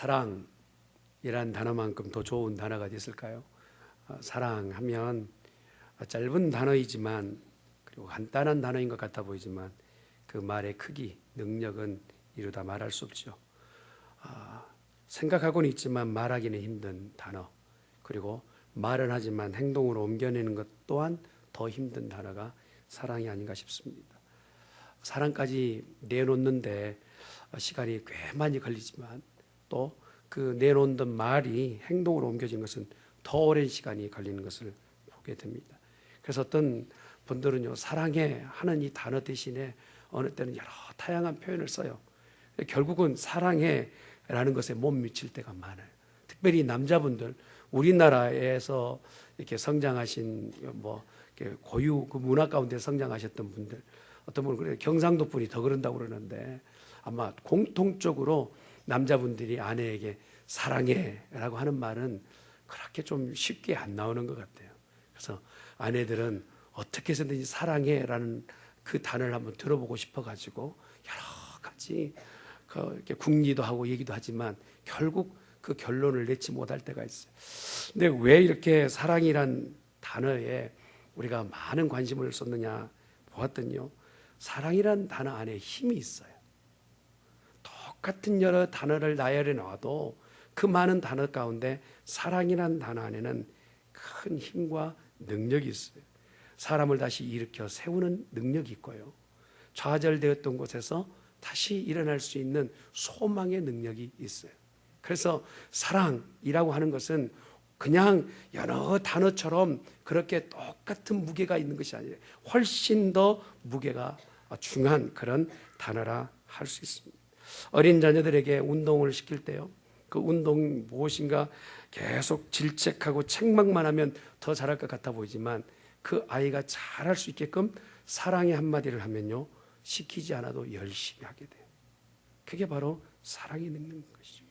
사랑이란 단어만큼 더 좋은 단어가 있을까요? 사랑하면 짧은 단어이지만 그리고 간단한 단어인 것 같아 보이지만 그 말의 크기, 능력은 이루다 말할 수 없죠. 생각하고는 있지만 말하기는 힘든 단어, 그리고 말은 하지만 행동으로 옮겨내는 것 또한 더 힘든 단어가 사랑이 아닌가 싶습니다. 사랑까지 내놓는데 시간이 꽤 많이 걸리지만 또 그 내놓는 말이 행동으로 옮겨진 것은 더 오랜 시간이 걸리는 것을 보게 됩니다. 그래서 어떤 분들은요, 사랑해 하는 이 단어 대신에 어느 때는 여러 다양한 표현을 써요. 결국은 사랑해 라는 것에 못 미칠 때가 많아요. 특별히 남자분들, 우리나라에서 이렇게 성장하신 고유 그 문화 가운데 성장하셨던 분들, 어떤 분은 경상도 분이 더 그런다고 그러는데 아마 공통적으로 남자분들이 아내에게 사랑해라고 하는 말은 그렇게 좀 쉽게 안 나오는 것 같아요. 그래서 아내들은 어떻게 해서든지 사랑해라는 그 단어를 한번 들어보고 싶어가지고 여러 가지 이렇게 궁리도 하고 얘기도 하지만 결국 그 결론을 내지 못할 때가 있어요. 근데 왜 이렇게 사랑이란 단어에 우리가 많은 관심을 쏟느냐 보았더니요, 사랑이란 단어 안에 힘이 있어요. 똑같은 여러 단어를 나열해 놔도 그 많은 단어 가운데 사랑이란 단어 안에는 큰 힘과 능력이 있어요. 사람을 다시 일으켜 세우는 능력이 있고요, 좌절되었던 곳에서 다시 일어날 수 있는 소망의 능력이 있어요. 그래서 사랑이라고 하는 것은 그냥 여러 단어처럼 그렇게 똑같은 무게가 있는 것이 아니에요. 훨씬 더 무게가 중한 그런 단어라 할 수 있습니다. 어린 자녀들에게 운동을 시킬 때요, 그 운동 무엇인가 계속 질책하고 책망만 하면 더 잘할 것 같아 보이지만 그 아이가 잘할 수 있게끔 사랑의 한마디를 하면요, 시키지 않아도 열심히 하게 돼요. 그게 바로 사랑이 있는 것이죠.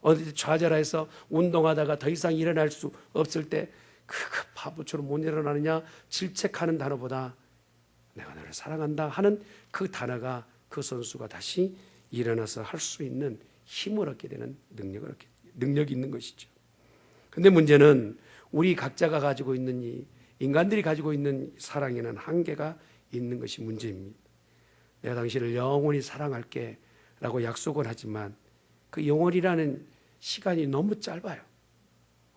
어디 좌절해서 운동하다가 더 이상 일어날 수 없을 때 그 바보처럼 못 일어나느냐 질책하는 단어보다 내가 너를 사랑한다 하는 그 단어가 그 선수가 다시 일어나서 할 수 있는 힘을 얻게 되는 능력이 있는 것이죠. 그런데 문제는 우리 각자가 가지고 있는 이 인간들이 가지고 있는 사랑에는 한계가 있는 것이 문제입니다. 내가 당신을 영원히 사랑할게 라고 약속을 하지만 그 영원이라는 시간이 너무 짧아요.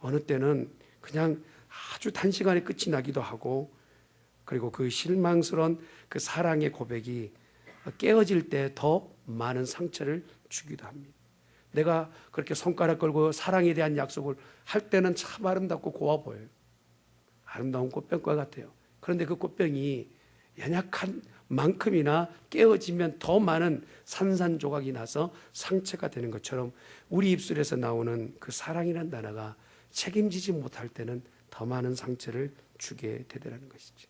어느 때는 그냥 아주 단시간에 끝이 나기도 하고, 그리고 그 실망스러운 그 사랑의 고백이 깨어질 때 더 많은 상처를 주기도 합니다. 내가 그렇게 손가락 걸고 사랑에 대한 약속을 할 때는 참 아름답고 고와 보여요. 아름다운 꽃병과 같아요. 그런데 그 꽃병이 연약한 만큼이나 깨어지면 더 많은 산산조각이 나서 상처가 되는 것처럼 우리 입술에서 나오는 그 사랑이라는 단어가 책임지지 못할 때는 더 많은 상처를 주게 되더라는 것이죠.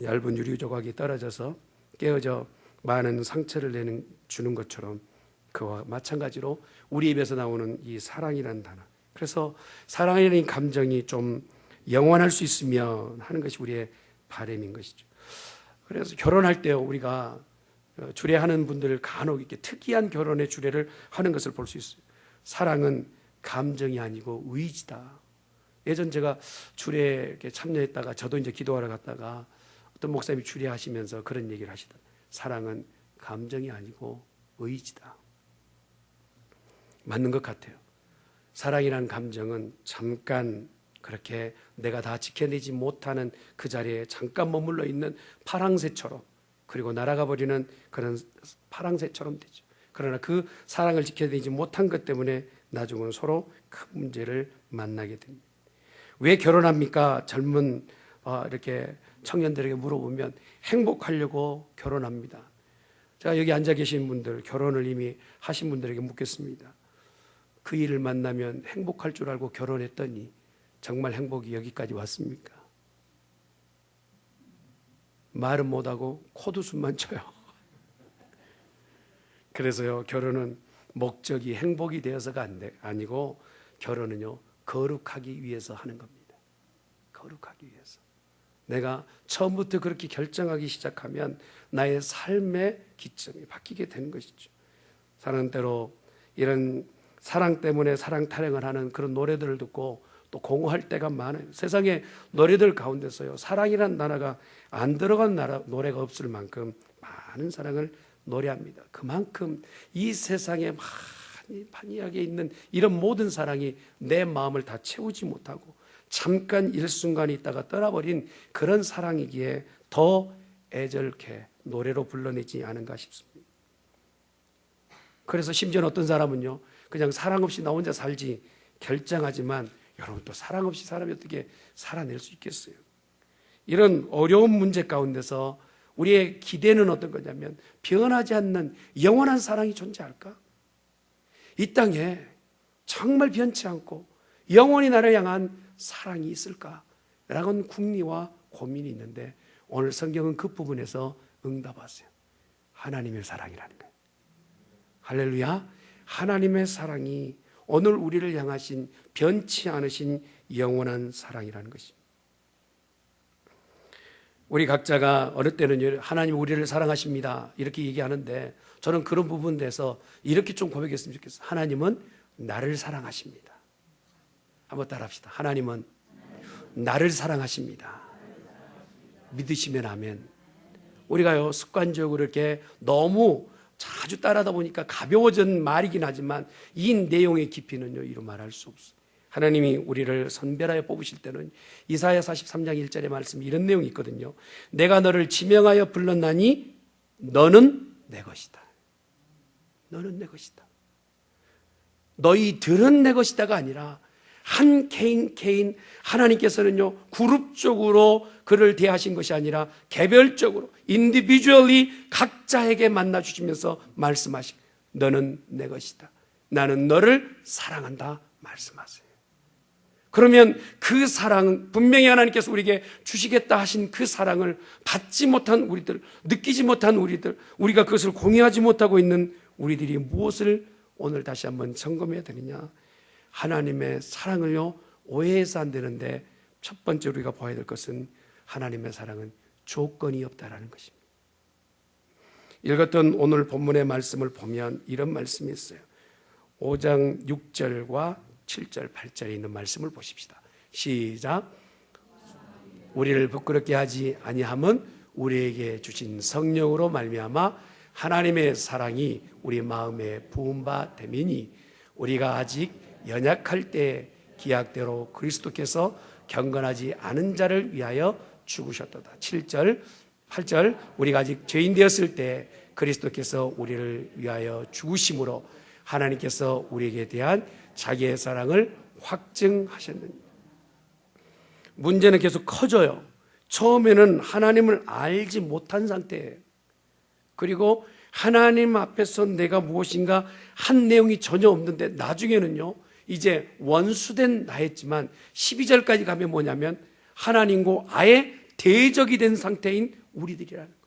얇은 유리 조각이 떨어져서 깨어져 많은 상처를 주는 것처럼 그와 마찬가지로 우리 입에서 나오는 이 사랑이라는 단어, 그래서 사랑이라는 감정이 좀 영원할 수 있으면 하는 것이 우리의 바람인 것이죠. 그래서 결혼할 때 우리가 주례하는 분들 간혹 이렇게 특이한 결혼의 주례를 하는 것을 볼 수 있어요. 사랑은 감정이 아니고 의지다. 예전 제가 주례에 참여했다가 저도 이제 기도하러 갔다가 어떤 목사님이 주례하시면서 그런 얘기를 하시더라고요. 사랑은 감정이 아니고 의지다. 맞는 것 같아요. 사랑이라는 감정은 잠깐 그렇게 내가 다 지켜내지 못하는 그 자리에 잠깐 머물러 있는 파랑새처럼, 그리고 날아가 버리는 그런 파랑새처럼 되죠. 그러나 그 사랑을 지켜내지 못한 것 때문에 나중은 서로 큰 문제를 만나게 됩니다. 왜 결혼합니까? 젊은 이렇게 청년들에게 물어보면 행복하려고 결혼합니다. 제가 여기 앉아 계신 분들, 결혼을 이미 하신 분들에게 묻겠습니다. 그 일을 만나면 행복할 줄 알고 결혼했더니 정말 행복이 여기까지 왔습니까? 말은 못하고 코웃음만 쳐요. 그래서요, 결혼은 목적이 행복이 되어서가 아니고 결혼은요, 거룩하기 위해서 하는 겁니다. 거룩하기 위해서. 내가 처음부터 그렇게 결정하기 시작하면 나의 삶의 기점이 바뀌게 되는 것이죠. 사는 때로 이런 사랑 때문에 사랑 타령을 하는 그런 노래들을 듣고 또 공허할 때가 많아요. 세상에 노래들 가운데서요, 사랑이라는 단어가 안 들어간 노래가 없을 만큼 많은 사랑을 노래합니다. 그만큼 이 세상에 많이 판이하게 있는 이런 모든 사랑이 내 마음을 다 채우지 못하고 잠깐 일순간에 있다가 떠나버린 그런 사랑이기에 더 애절케 노래로 불러내지 않은가 싶습니다. 그래서 심지어는 어떤 사람은요, 그냥 사랑 없이 나 혼자 살지 결정하지만 여러분, 또 사랑 없이 사람이 어떻게 살아낼 수 있겠어요? 이런 어려운 문제 가운데서 우리의 기대는 어떤 거냐면, 변하지 않는 영원한 사랑이 존재할까? 이 땅에 정말 변치 않고 영원히 나를 향한 사랑이 있을까? 라는 궁리와 고민이 있는데, 오늘 성경은 그 부분에서 응답하세요. 하나님의 사랑이라는 거예요. 할렐루야. 하나님의 사랑이 오늘 우리를 향하신 변치 않으신 영원한 사랑이라는 것입니다. 우리 각자가 어느 때는 하나님 우리를 사랑하십니다 이렇게 얘기하는데, 저는 그런 부분에 대해서 이렇게 좀 고백했으면 좋겠어요. 하나님은 나를 사랑하십니다. 한번 따라합시다. 하나님은 나를 사랑하십니다. 믿으시면 아멘. 우리가요, 습관적으로 이렇게 너무 자주 따라하다 보니까 가벼워진 말이긴 하지만 이 내용의 깊이는요, 이루 말할 수 없어요. 하나님이 우리를 선별하여 뽑으실 때는 이사야 43장 1절의 말씀이 이런 내용이 있거든요. 내가 너를 지명하여 불렀나니 너는 내 것이다. 너는 내 것이다. 너희들은 내 것이다가 아니라 한 개인 하나님께서는요, 그룹적으로 그를 대하신 것이 아니라 개별적으로 individually 각자에게 만나 주시면서 말씀하신, 너는 내 것이다. 나는 너를 사랑한다 말씀하세요. 그러면 그 사랑, 분명히 하나님께서 우리에게 주시겠다 하신 그 사랑을 받지 못한 우리들, 느끼지 못한 우리들, 우리가 그것을 공유하지 못하고 있는 우리들이 무엇을 오늘 다시 한번 점검해야 되느냐? 하나님의 사랑을요, 오해해서 안 되는데, 첫 번째 우리가 봐야 될 것은 하나님의 사랑은 조건이 없다라는 것입니다. 읽었던 오늘 본문의 말씀을 보면 이런 말씀이 있어요. 5장 6절과 7절, 8절에 있는 말씀을 보십시다. 시작. 우리를 부끄럽게 하지 아니함은 우리에게 주신 성령으로 말미암아 하나님의 사랑이 우리 마음에 부은 바 됨이니, 우리가 아직 연약할 때 기약대로 그리스도께서 경건하지 않은 자를 위하여 죽으셨도다. 7절, 8절, 우리가 아직 죄인 되었을 때 그리스도께서 우리를 위하여 죽으심으로 하나님께서 우리에게 대한 자기의 사랑을 확증하셨느니라. 문제는 계속 커져요. 처음에는 하나님을 알지 못한 상태예요. 그리고 하나님 앞에서 내가 무엇인가 한 내용이 전혀 없는데, 나중에는요, 이제 원수된 나였지만 12절까지 가면 뭐냐면 하나님과 아예 대적이 된 상태인 우리들이라는 거예요.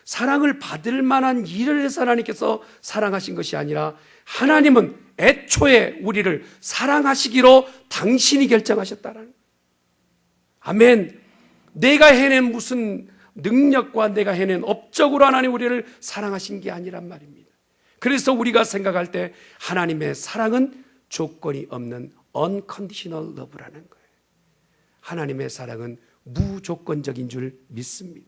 사랑을 받을 만한 일을 해서 하나님께서 사랑하신 것이 아니라, 하나님은 애초에 우리를 사랑하시기로 당신이 결정하셨다라는 거예요. 아멘. 내가 해낸 무슨 능력과 내가 해낸 업적으로 하나님 우리를 사랑하신 게 아니란 말입니다. 그래서 우리가 생각할 때 하나님의 사랑은 조건이 없는 unconditional love라는 거예요. 하나님의 사랑은 무조건적인 줄 믿습니다.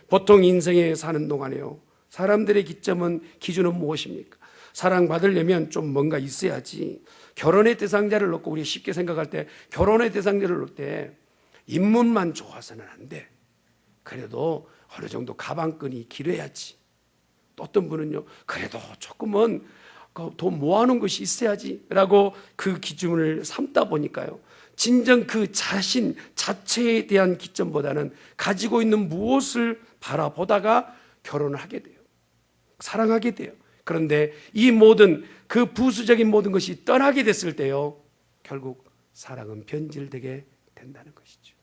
보통 인생에 사는 동안에요, 사람들의 기준은 무엇입니까? 사랑받으려면 좀 뭔가 있어야지. 결혼의 대상자를 놓고 우리가 쉽게 생각할 때, 결혼의 대상자를 놓을 때 인물만 좋아서는 안 돼. 그래도 어느 정도 가방끈이 길어야지. 또 어떤 분은요, 그래도 조금은 돈 모아놓은 것이 있어야지 라고 그 기준을 삼다 보니까요, 진정 그 자신 자체에 대한 기점보다는 가지고 있는 무엇을 바라보다가 결혼을 하게 돼요. 사랑하게 돼요. 그런데 이 모든 그 부수적인 모든 것이 떠나게 됐을 때요, 결국 사랑은 변질되게 된다는 것이죠.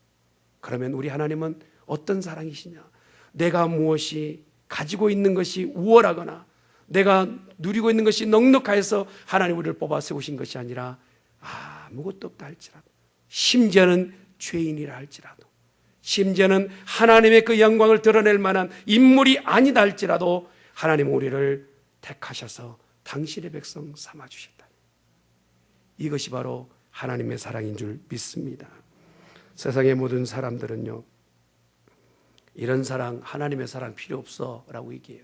그러면 우리 하나님은 어떤 사랑이시냐? 내가 무엇이 가지고 있는 것이 우월하거나 내가 누리고 있는 것이 넉넉하여서 하나님 우리를 뽑아 세우신 것이 아니라, 아무것도 없다 할지라도, 심지어는 죄인이라 할지라도, 심지어는 하나님의 그 영광을 드러낼 만한 인물이 아니다 할지라도 하나님은 우리를 택하셔서 당신의 백성 삼아주셨다. 이것이 바로 하나님의 사랑인 줄 믿습니다. 세상의 모든 사람들은요, 이런 사랑, 하나님의 사랑 필요 없어 라고 얘기해요.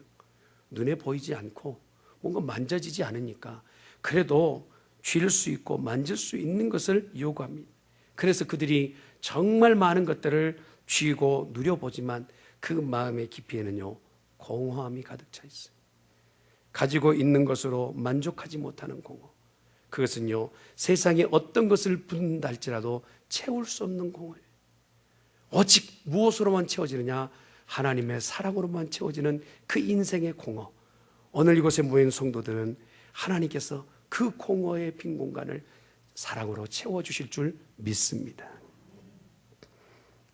눈에 보이지 않고 뭔가 만져지지 않으니까 그래도 쥘 수 있고 만질 수 있는 것을 요구합니다. 그래서 그들이 정말 많은 것들을 쥐고 누려보지만 그 마음의 깊이에는요, 공허함이 가득 차 있어요. 가지고 있는 것으로 만족하지 못하는 공허. 그것은요, 세상에 어떤 것을 붓는다 할지라도 채울 수 없는 공허예요. 오직 무엇으로만 채워지느냐? 하나님의 사랑으로만 채워지는 그 인생의 공허. 오늘 이곳에 모인 성도들은 하나님께서 그 공허의 빈 공간을 사랑으로 채워주실 줄 믿습니다.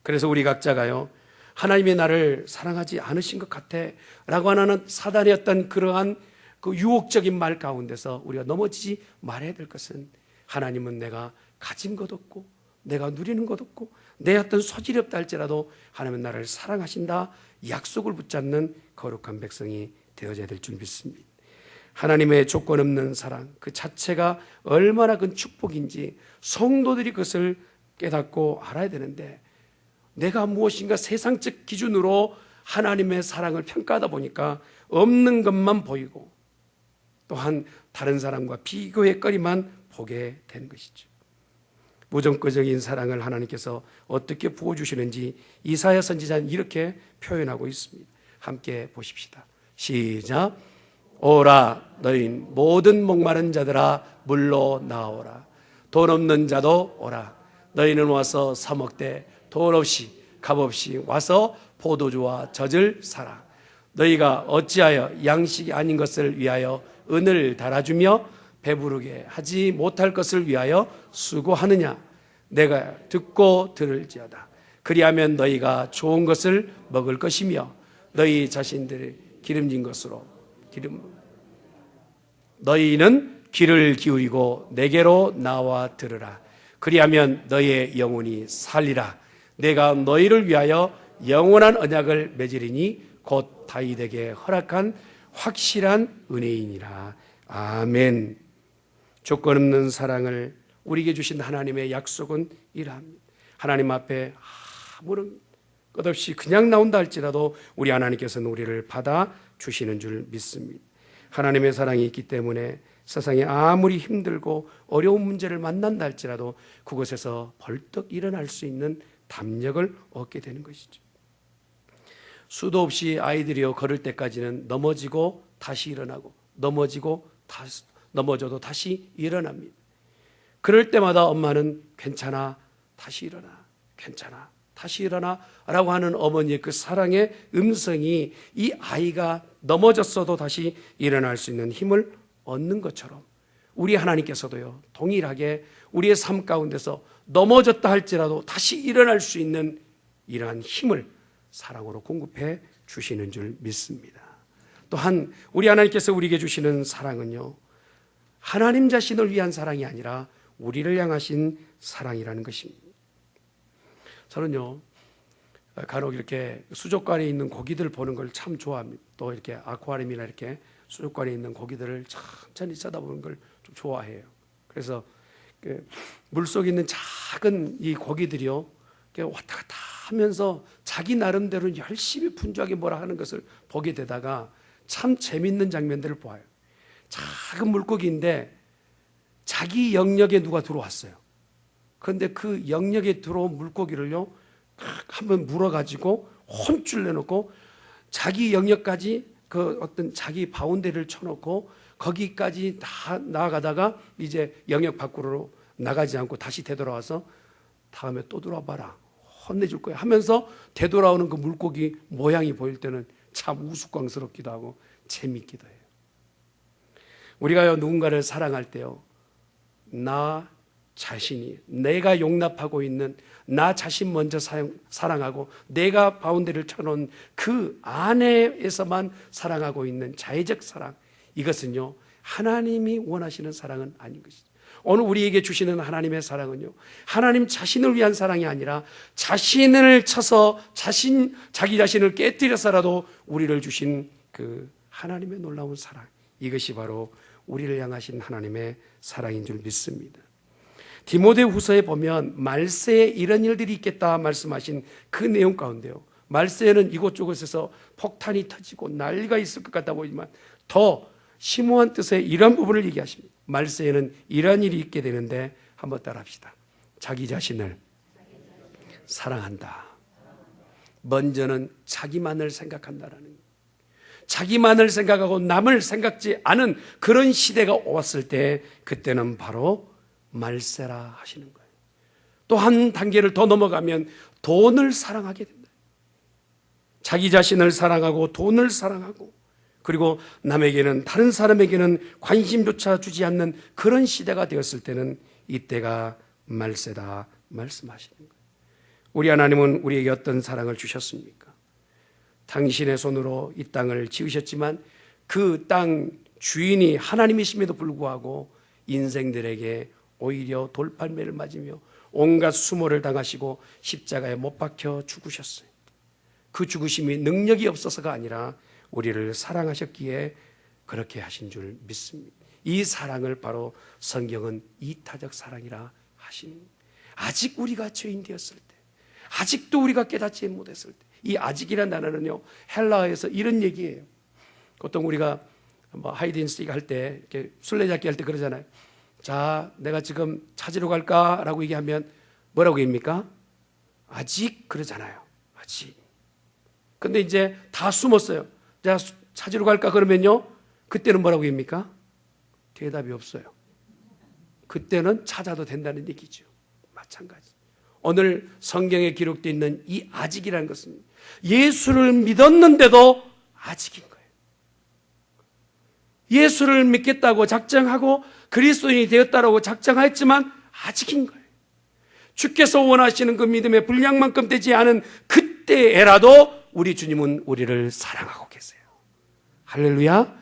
그래서 우리 각자가요, 하나님이 나를 사랑하지 않으신 것 같아 라고 하는 사단의 어떤 그러한 그 유혹적인 말 가운데서 우리가 넘어지지 말아야 될 것은, 하나님은 내가 가진 것 없고 내가 누리는 것 없고 내 어떤 소질이 없다 할지라도 하나님은 나를 사랑하신다 약속을 붙잡는 거룩한 백성이 되어져야 될 줄 믿습니다. 하나님의 조건 없는 사랑 그 자체가 얼마나 큰 축복인지 성도들이 그것을 깨닫고 알아야 되는데, 내가 무엇인가 세상적 기준으로 하나님의 사랑을 평가하다 보니까 없는 것만 보이고 또한 다른 사람과 비교의 거리만 보게 되는 것이죠. 무조건적인 사랑을 하나님께서 어떻게 부어주시는지 이사야 선지자는 이렇게 표현하고 있습니다. 함께 보십시다. 시작. 오라 너희 모든 목마른 자들아 물로 나오라. 돈 없는 자도 오라. 너희는 와서 사 먹되 돈 없이 값 없이 와서 포도주와 젖을 사라. 너희가 어찌하여 양식이 아닌 것을 위하여 은을 달아주며 배부르게 하지 못할 것을 위하여 수고하느냐? 내가 듣고 들을지어다. 그리하면 너희가 좋은 것을 먹을 것이며 너희 자신들이 기름진 것으로 너희는 귀를 기울이고 내게로 나와 들으라. 그리하면 너희의 영혼이 살리라. 내가 너희를 위하여 영원한 언약을 맺으리니 곧 다윗에게 허락한 확실한 은혜이니라. 아멘. 조건 없는 사랑을 우리에게 주신 하나님의 약속은 이러합니다. 하나님 앞에 아무런 것 없이 그냥 나온다 할지라도 우리 하나님께서는 우리를 받아 주시는 줄 믿습니다. 하나님의 사랑이 있기 때문에 세상에 아무리 힘들고 어려운 문제를 만난다 할지라도 그곳에서 벌떡 일어날 수 있는 담력을 얻게 되는 것이죠. 수도 없이 아이들이요 걸을 때까지는 넘어지고 다시 일어나고 넘어지고 다시 넘어져도 다시 일어납니다. 그럴 때마다 엄마는 괜찮아 다시 일어나, 괜찮아 다시 일어나 라고 하는 어머니의 그 사랑의 음성이 이 아이가 넘어졌어도 다시 일어날 수 있는 힘을 얻는 것처럼 우리 하나님께서도요 동일하게 우리의 삶 가운데서 넘어졌다 할지라도 다시 일어날 수 있는 이러한 힘을 사랑으로 공급해 주시는 줄 믿습니다. 또한 우리 하나님께서 우리에게 주시는 사랑은요 하나님 자신을 위한 사랑이 아니라 우리를 향하신 사랑이라는 것입니다. 저는요 간혹 이렇게 수족관에 있는 고기들 보는 걸 참 좋아합니다. 또 이렇게 아쿠아리움이나 이렇게 수족관에 있는 고기들을 천천히 쳐다보는 걸 좀 좋아해요. 그래서 물속에 있는 작은 이 고기들이요 왔다 갔다 하면서 자기 나름대로 열심히 분주하게 뭐라 하는 것을 보게 되다가 참 재밌는 장면들을 보아요. 작은 물고기인데 자기 영역에 누가 들어왔어요. 그런데 그 영역에 들어온 물고기를요 한번 물어가지고 혼쭐 내놓고 자기 영역까지 그 어떤 자기 바운더리를 쳐놓고 거기까지 다 나아가다가 이제 영역 밖으로 나가지 않고 다시 되돌아와서 다음에 또 들어와봐라 혼내줄 거야 하면서 되돌아오는 그 물고기 모양이 보일 때는 참 우스꽝스럽기도 하고 재밌기도 해요. 우리가 누군가를 사랑할 때요 나 자신이 내가 용납하고 있는 나 자신 먼저 사랑하고 내가 바운더리를 쳐놓은 그 안에서만 사랑하고 있는 자의적 사랑, 이것은요 하나님이 원하시는 사랑은 아닌 것이죠. 오늘 우리에게 주시는 하나님의 사랑은요 하나님 자신을 위한 사랑이 아니라 자신을 쳐서 자기 자신을 깨뜨려서라도 우리를 주신 그 하나님의 놀라운 사랑, 이것이 바로 우리를 향하신 하나님의 사랑인 줄 믿습니다. 디모데후서에 보면 말세에 이런 일들이 있겠다 말씀하신 그 내용 가운데요, 말세에는 이곳저곳에서 폭탄이 터지고 난리가 있을 것 같다 보이지만 더 심오한 뜻의 이런 부분을 얘기하십니다. 말세에는 이런 일이 있게 되는데 한번 따라합시다. 자기 자신을 사랑한다. 먼저는 자기만을 생각한다라는 거예요. 자기만을 생각하고 남을 생각지 않은 그런 시대가 왔을 때 그때는 바로 말세라 하시는 거예요. 또 한 단계를 더 넘어가면 돈을 사랑하게 된다. 자기 자신을 사랑하고 돈을 사랑하고 그리고 남에게는, 다른 사람에게는 관심조차 주지 않는 그런 시대가 되었을 때는 이때가 말세다 말씀하시는 거예요. 우리 하나님은 우리에게 어떤 사랑을 주셨습니까? 당신의 손으로 이 땅을 지으셨지만 그 땅 주인이 하나님이심에도 불구하고 인생들에게 오히려 돌팔매를 맞으며 온갖 수모를 당하시고 십자가에 못 박혀 죽으셨어요. 그 죽으심이 능력이 없어서가 아니라 우리를 사랑하셨기에 그렇게 하신 줄 믿습니다. 이 사랑을 바로 성경은 이타적 사랑이라 하시는 거예요. 아직 우리가 죄인 되었을 때, 아직도 우리가 깨닫지 못했을 때, 이 아직이라는 단어는요 헬라어에서 이런 얘기예요. 보통 우리가 하이드&시크 할 때, 이렇게 술래잡기 할 때 그러잖아요. 자, 내가 지금 찾으러 갈까라고 얘기하면 뭐라고 얘기합니까? 아직 그러잖아요. 아직. 근데 이제 다 숨었어요. 자, 찾으러 갈까 그러면요, 그때는 뭐라고 얘기합니까? 대답이 없어요. 그때는 찾아도 된다는 얘기죠. 마찬가지. 오늘 성경에 기록되어 있는 이 아직이라는 것은 예수를 믿었는데도 아직인 거예요. 예수를 믿겠다고 작정하고 그리스도인이 되었다고 작정했지만 아직인 거예요. 주께서 원하시는 그 믿음의 분량만큼 되지 않은 그때에라도 우리 주님은 우리를 사랑하고 계세요. 할렐루야.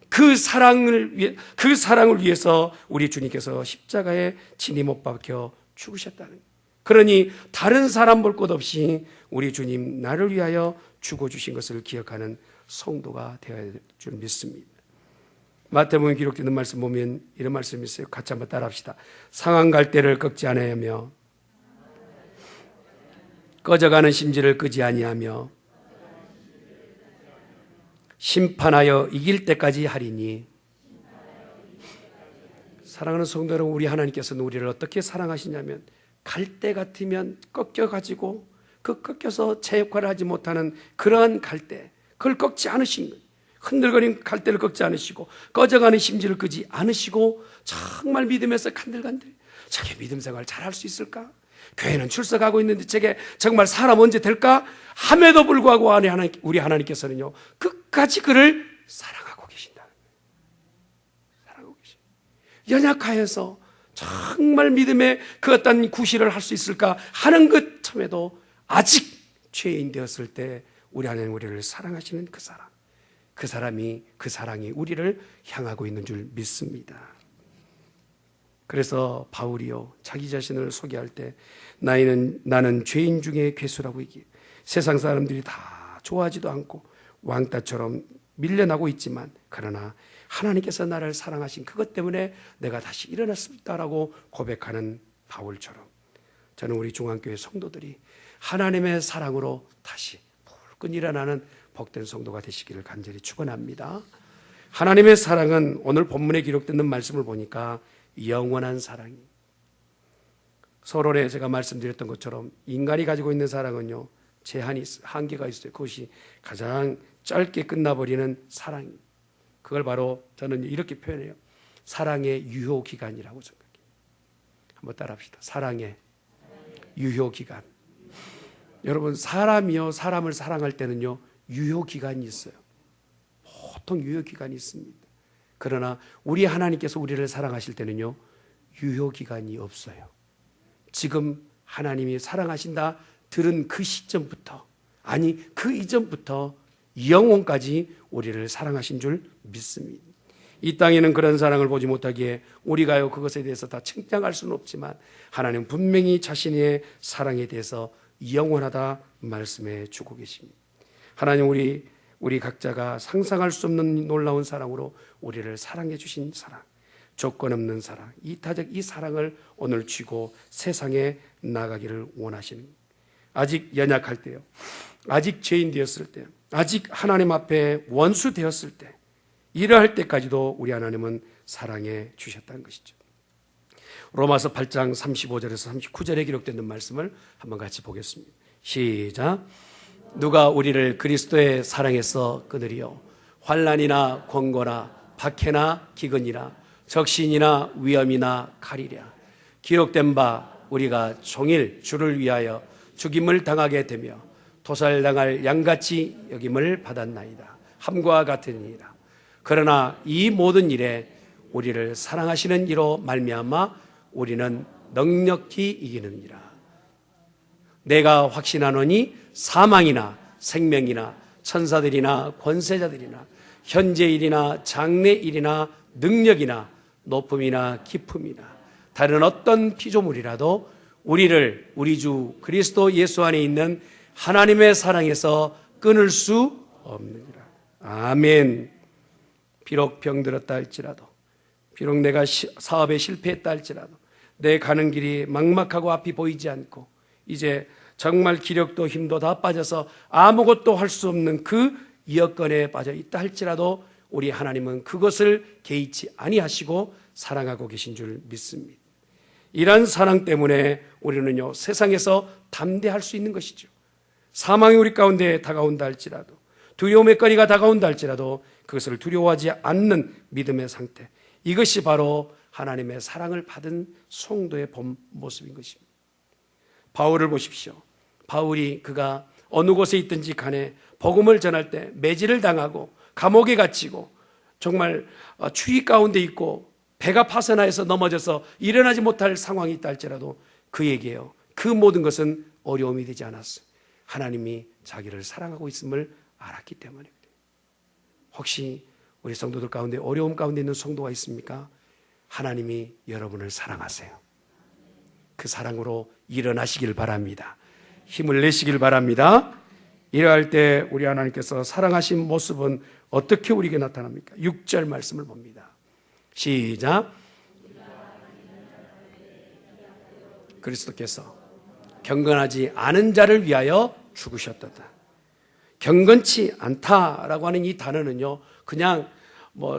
그 사랑을 위해서 우리 주님께서 십자가에 친히 못 박혀 죽으셨다는 거예요. 그러니 다른 사람 볼 것 없이 우리 주님 나를 위하여 죽어주신 것을 기억하는 성도가 되어야 될 줄 믿습니다. 마태복음에 기록되는 말씀 보면 이런 말씀이 있어요. 같이 한번 따라합시다. 상한 갈대를 꺾지 아니하며 꺼져가는 심지를 끄지 아니하며 심판하여 이길 때까지 하리니. 사랑하는 성도 여러분, 우리 하나님께서는 우리를 어떻게 사랑하시냐면 갈대 같으면 꺾여가지고 그 꺾여서 제 역할을 하지 못하는 그러한 갈대, 그걸 꺾지 않으신 거예요. 흔들거리는 갈대를 꺾지 않으시고 꺼져가는 심지를 끄지 않으시고 정말 믿음에서 간들간들 저게 믿음 생활 잘할 수 있을까? 교회는 출석하고 있는데 저게 정말 사람 언제 될까? 함에도 불구하고 우리 하나님께서는요 끝까지 그를 사랑하고 계신다. 사랑하고 계십니다. 연약하여서 정말 믿음의 그 어떤 구실을 할 수 있을까 하는 것 참에도 아직 죄인 되었을 때 우리 하나님 우리를 사랑하시는 그 사랑, 그 사랑이 우리를 향하고 있는 줄 믿습니다. 그래서 바울이요 자기 자신을 소개할 때 나는 죄인 중에 괴수라고 얘기해요. 세상 사람들이 다 좋아하지도 않고 왕따처럼 밀려나고 있지만 그러나 하나님께서 나를 사랑하신 그것 때문에 내가 다시 일어났습니다라고 고백하는 바울처럼 저는 우리 중앙교회 성도들이 하나님의 사랑으로 다시 불끈 일어나는 복된 성도가 되시기를 간절히 축원합니다. 하나님의 사랑은 오늘 본문에 기록되는 말씀을 보니까 영원한 사랑이, 서론에 제가 말씀드렸던 것처럼 인간이 가지고 있는 사랑은요 제한이 있어요. 한계가 있어요. 그것이 가장 짧게 끝나버리는 사랑이, 그걸 바로 저는 이렇게 표현해요. 사랑의 유효기간이라고 생각해요. 한번 따라합시다. 사랑의 유효기간. 여러분, 사람이요 사람을 사랑할 때는요 유효기간이 있어요. 보통 유효기간이 있습니다. 그러나 우리 하나님께서 우리를 사랑하실 때는요 유효기간이 없어요. 지금 하나님이 사랑하신다 들은 그 시점부터, 아니 그 이전부터 영원까지 우리를 사랑하신 줄 믿습니다. 이 땅에는 그런 사랑을 보지 못하기에 우리가요 그것에 대해서 다 칭찬할 수는 없지만 하나님 분명히 자신의 사랑에 대해서 영원하다 말씀해 주고 계십니다. 하나님, 우리 우리 각자가 상상할 수 없는 놀라운 사랑으로 우리를 사랑해 주신 사랑, 조건 없는 사랑, 이타적 이 사랑을 오늘 쥐고 세상에 나가기를 원하시는, 아직 연약할 때요, 아직 죄인 되었을 때, 아직 하나님 앞에 원수 되었을 때, 이러할 때까지도 우리 하나님은 사랑해 주셨다는 것이죠. 로마서 8장 35절에서 39절에 기록되는 말씀을 한번 같이 보겠습니다. 시작. 누가 우리를 그리스도의 사랑에서 끊으리요? 환난이나 권고나 박해나 기근이나 적신이나 위험이나 칼이랴. 기록된 바 우리가 종일 주를 위하여 죽임을 당하게 되며 도살당할 양같이 여김을 받았나이다. 함과 같으니라. 그러나 이 모든 일에 우리를 사랑하시는 이로 말미암아 우리는 넉넉히 이기느니라. 내가 확신하노니 사망이나 생명이나 천사들이나 권세자들이나 현재일이나 장래일이나 능력이나 높음이나 깊음이나 다른 어떤 피조물이라도 우리를 우리 주 그리스도 예수 안에 있는 하나님의 사랑에서 끊을 수 없느니라. 아멘. 비록 병들었다 할지라도, 비록 내가 사업에 실패했다 할지라도, 내 가는 길이 막막하고 앞이 보이지 않고 이제 정말 기력도 힘도 다 빠져서 아무것도 할 수 없는 그 여건에 빠져 있다 할지라도 우리 하나님은 그것을 개의치 아니하시고 사랑하고 계신 줄 믿습니다. 이러한 사랑 때문에 우리는요, 세상에서 담대할 수 있는 것이죠. 사망이 우리 가운데 다가온다 할지라도, 두려움의 거리가 다가온다 할지라도 그것을 두려워하지 않는 믿음의 상태, 이것이 바로 하나님의 사랑을 받은 성도의 본 모습인 것입니다. 바울을 보십시오. 바울이 그가 어느 곳에 있든지 간에 복음을 전할 때 매질을 당하고 감옥에 갇히고 정말 추위 가운데 있고 배가 파선하여서 넘어져서 일어나지 못할 상황이 있다 할지라도 그에게요, 그 모든 것은 어려움이 되지 않았어요. 하나님이 자기를 사랑하고 있음을 알았기 때문입니다. 혹시 우리 성도들 가운데 어려움 가운데 있는 성도가 있습니까? 하나님이 여러분을 사랑하세요. 그 사랑으로 일어나시길 바랍니다. 힘을 내시길 바랍니다. 이러할 때 우리 하나님께서 사랑하신 모습은 어떻게 우리에게 나타납니까? 6절 말씀을 봅니다. 시작. 그리스도께서 경건하지 않은 자를 위하여 죽으셨도다. 경건치 않다라고 하는 이 단어는요, 그냥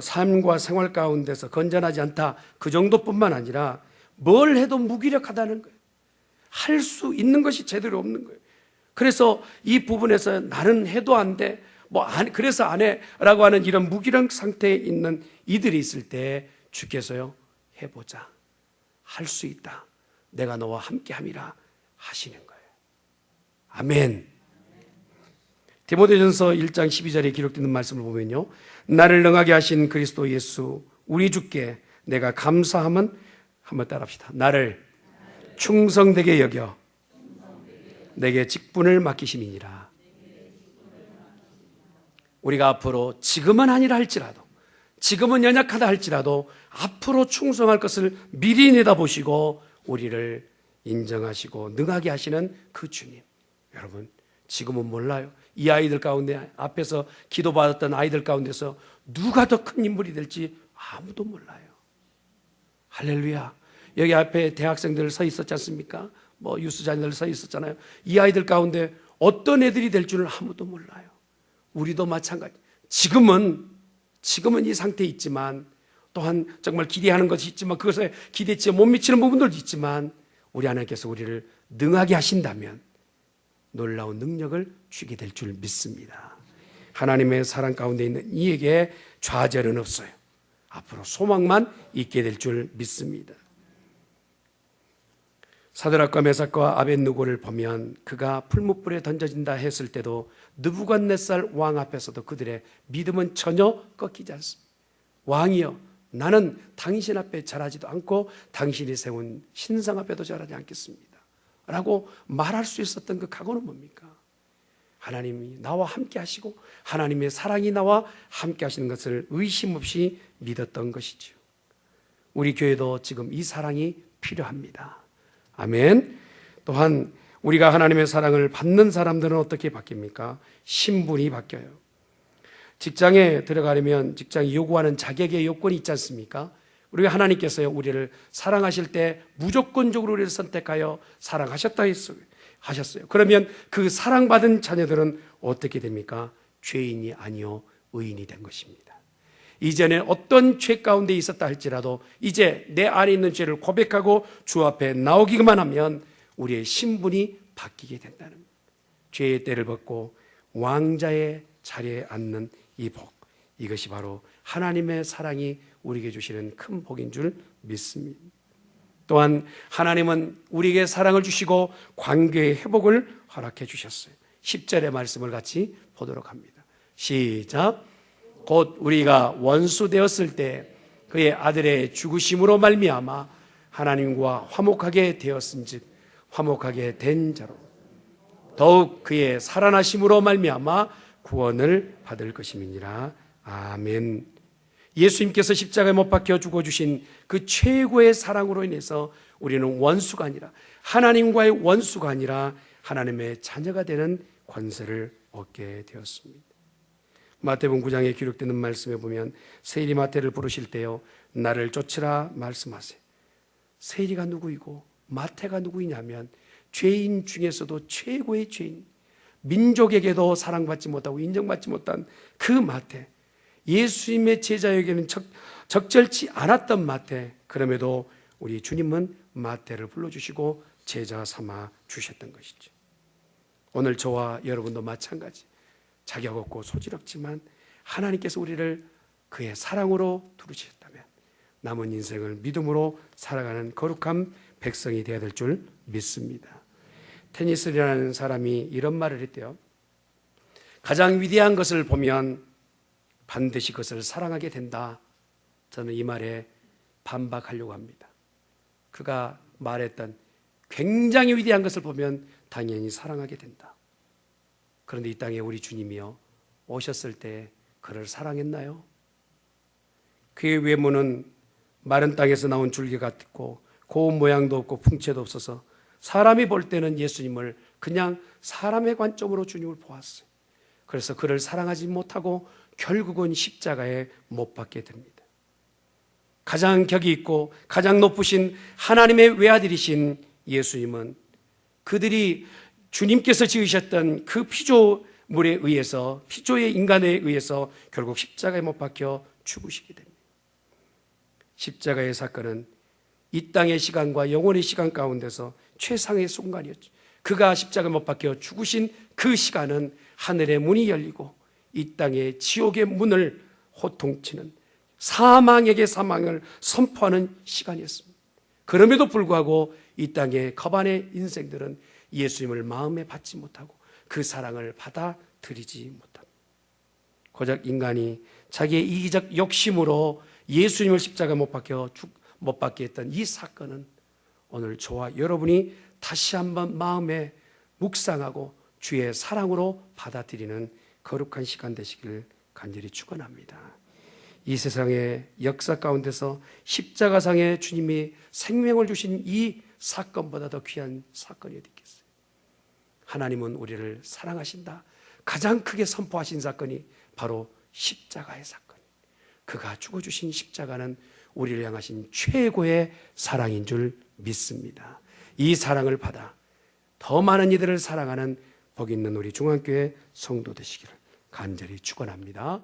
삶과 생활 가운데서 건전하지 않다 그 정도뿐만 아니라 뭘 해도 무기력하다는 거예요. 할 수 있는 것이 제대로 없는 거예요. 그래서 이 부분에서 나는 해도 안 돼, 그래서 안 해라고 하는 이런 무기력 상태에 있는 이들이 있을 때 주께서요, 해보자, 할 수 있다, 내가 너와 함께함이라 하시는 거예요. 아멘. 디모데전서 1장 12절에 기록되는 말씀을 보면요, 나를 능하게 하신 그리스도 예수 우리 주께 내가 감사함은, 한번 따라합시다. 나를 충성되게 여겨 내게 직분을 맡기심이니라. 우리가 앞으로 지금은 아니라 할지라도, 지금은 연약하다 할지라도 앞으로 충성할 것을 미리 내다보시고 우리를 인정하시고 능하게 하시는 그 주님, 여러분 지금은 몰라요. 이 아이들 가운데, 앞에서 기도받았던 아이들 가운데서 누가 더 큰 인물이 될지 아무도 몰라요. 할렐루야. 여기 앞에 대학생들 서 있었지 않습니까? 유스자녀들 서 있었잖아요. 이 아이들 가운데 어떤 애들이 될 줄은 아무도 몰라요. 우리도 마찬가지. 지금은 이 상태에 있지만, 또한 정말 기대하는 것이 있지만 그것에 기대치에 못 미치는 부분들도 있지만, 우리 하나님께서 우리를 능하게 하신다면 놀라운 능력을 주게 될 줄 믿습니다. 하나님의 사랑 가운데 있는 이에게 좌절은 없어요. 앞으로 소망만 있게 될 줄 믿습니다. 사드락과 메삭과 아벳느고를 보면 그가 풀무불에 던져진다 했을 때도 느부갓네살 왕 앞에서도 그들의 믿음은 전혀 꺾이지 않습니다. 왕이여, 나는 당신 앞에 절하지도 않고 당신이 세운 신상 앞에도 절하지 않겠습니다 라고 말할 수 있었던 그 각오는 뭡니까? 하나님이 나와 함께 하시고 하나님의 사랑이 나와 함께 하시는 것을 의심 없이 믿었던 것이죠. 우리 교회도 지금 이 사랑이 필요합니다. 아멘. 또한 우리가 하나님의 사랑을 받는 사람들은 어떻게 바뀝니까? 신분이 바뀌어요. 직장에 들어가려면 직장이 요구하는 자격의 요건이 있지 않습니까? 우리가 하나님께서 우리를 사랑하실 때 무조건적으로 우리를 선택하여 사랑하셨다 하셨어요. 그러면 그 사랑받은 자녀들은 어떻게 됩니까? 죄인이 아니요 의인이 된 것입니다. 이전에 어떤 죄 가운데 있었다 할지라도 이제 내 안에 있는 죄를 고백하고 주 앞에 나오기만 하면 우리의 신분이 바뀌게 된다는 겁니다. 죄의 때를 벗고 왕자의 자리에 앉는 이 복, 이것이 바로 하나님의 사랑이 우리에게 주시는 큰 복인 줄 믿습니다. 또한 하나님은 우리에게 사랑을 주시고 관계의 회복을 허락해 주셨어요. 10절의 말씀을 같이 보도록 합니다. 시작. 곧 우리가 원수 되었을 때 그의 아들의 죽으심으로 말미암아 하나님과 화목하게 되었은즉 화목하게 된 자로 더욱 그의 살아나심으로 말미암아 구원을 받을 것임이니라. 아멘. 예수님께서 십자가에 못 박혀 죽어주신 그 최고의 사랑으로 인해서 우리는 원수가 아니라 하나님과의 원수가 아니라 하나님의 자녀가 되는 권세를 얻게 되었습니다. 마태복음 9장에 기록되는 말씀에 보면 세리마태를 부르실 때요 나를 쫓으라 말씀하세요. 세리가 누구이고 마태가 누구이냐면 죄인 중에서도 최고의 죄인, 민족에게도 사랑받지 못하고 인정받지 못한 그 마태, 예수님의 제자에게는 적절치 않았던 마태, 그럼에도 우리 주님은 마태를 불러주시고 제자 삼아 주셨던 것이죠. 오늘 저와 여러분도 마찬가지, 자격 없고 소질없지만 하나님께서 우리를 그의 사랑으로 부르셨다면 남은 인생을 믿음으로 살아가는 거룩한 백성이 되어야 될 줄 믿습니다. 테니스라는 사람이 이런 말을 했대요. 가장 위대한 것을 보면 반드시 그것을 사랑하게 된다. 저는 이 말에 반박하려고 합니다. 그가 말했던 굉장히 위대한 것을 보면 당연히 사랑하게 된다. 그런데 이 땅에 우리 주님이요 오셨을 때 그를 사랑했나요? 그의 외모는 마른 땅에서 나온 줄기 같고 고운 모양도 없고 풍채도 없어서 사람이 볼 때는 예수님을 그냥 사람의 관점으로 주님을 보았어요. 그래서 그를 사랑하지 못하고 결국은 십자가에 못 박게 됩니다. 가장 격이 있고 가장 높으신 하나님의 외아들이신 예수님은 그들이 주님께서 지으셨던 그 피조물에 의해서, 피조의 인간에 의해서 결국 십자가에 못 박혀 죽으시게 됩니다. 십자가의 사건은 이 땅의 시간과 영원의 시간 가운데서 최상의 순간이었죠. 그가 십자가에 못 박혀 죽으신 그 시간은 하늘의 문이 열리고 이 땅의 지옥의 문을 호통치는 사망에게 사망을 선포하는 시간이었습니다. 그럼에도 불구하고 이 땅의 거반의 인생들은 예수님을 마음에 받지 못하고 그 사랑을 받아들이지 못합니다. 고작 인간이 자기의 이기적 욕심으로 예수님을 십자가에 못 박게 했던 이 사건은 오늘 저와 여러분이 다시 한번 마음에 묵상하고 주의 사랑으로 받아들이는 거룩한 시간 되시길 간절히 축원합니다. 이 세상의 역사 가운데서 십자가상에 주님이 생명을 주신 이 사건보다 더 귀한 사건이 어디 있겠어요? 하나님은 우리를 사랑하신다. 가장 크게 선포하신 사건이 바로 십자가의 사건. 그가 죽어주신 십자가는 우리를 향하신 최고의 사랑인 줄 믿습니다. 이 사랑을 받아 더 많은 이들을 사랑하는 복 있는 우리 중앙교회 성도 되시기를 간절히 축원합니다.